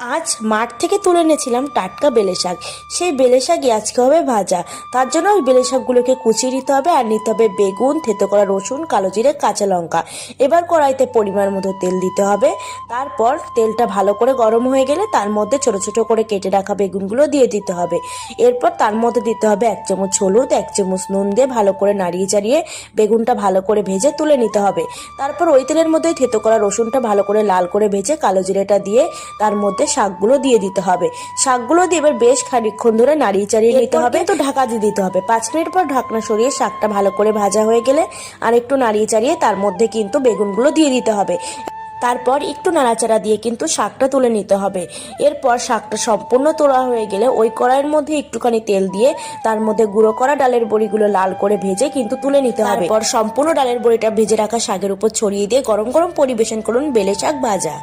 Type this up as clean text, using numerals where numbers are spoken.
আজ মাঠ থেকে তুলে এনেছিলাম টাটকা বেলে শাক। সেই বেলে শাকই আজকে হবে ভাজা। তার জন্য ওই বেলে শাকগুলোকে কুচিয়ে নিতে হবে, আর নিতে হবে বেগুন, থেতো করা রসুন, কালো জিরে, কাঁচা লঙ্কা। এবার কড়াইতে পরিমাণ মতো তেল দিতে হবে। তারপর তেলটা ভালো করে গরম হয়ে গেলে তার মধ্যে ছোট ছোট করে কেটে রাখা বেগুনগুলো দিয়ে দিতে হবে। এরপর তার মধ্যে দিতে হবে 1 চামচ হলুদ, 1 চামচ নুন দিয়ে ভালো করে নাড়িয়ে চাড়িয়ে বেগুনটা ভালো করে ভেজে তুলে নিতে হবে। তারপর ওই তেলের মধ্যে থেতো করা রসুনটা ভালো করে লাল করে ভেজে কালো জিরেটা দিয়ে তার মধ্যে শাকগুলো দিয়ে দিতে হবে। শাকগুলো দিয়ে এবার বেশ খানিকক্ষণ ধরে নাড়িয়ে চাড়িয়ে নিতে হবে। তো ঢাকা দিয়ে দিতে হবে। 5 মিনিট পর ঢাকনা সরিয়ে শাকটা ভালো করে ভাজা হয়ে গেলে আর একটু নাড়িয়ে চাড়িয়ে তার মধ্যে কিন্তু বেগুনগুলো দিয়ে দিতে হবে। তারপর একটু নাড়াচাড়া দিয়ে কিন্তু শাকটা তুলে নিতে হবে। এরপর শাকটা সম্পূর্ণ তোলা হয়ে গেলে ওই কড়াইয়ের মধ্যে একটুখানি তেল দিয়ে তার মধ্যে গুঁড়ো করা ডালের বড়িগুলো লাল করে ভেজে কিন্তু তুলে নিতে হবে। তারপর সম্পূর্ণ ডালের বড়িটা ভেজে রাখা শাকের উপর ছড়িয়ে দিয়ে গরম গরম পরিবেশন করুন বেলে শাক ভাজা।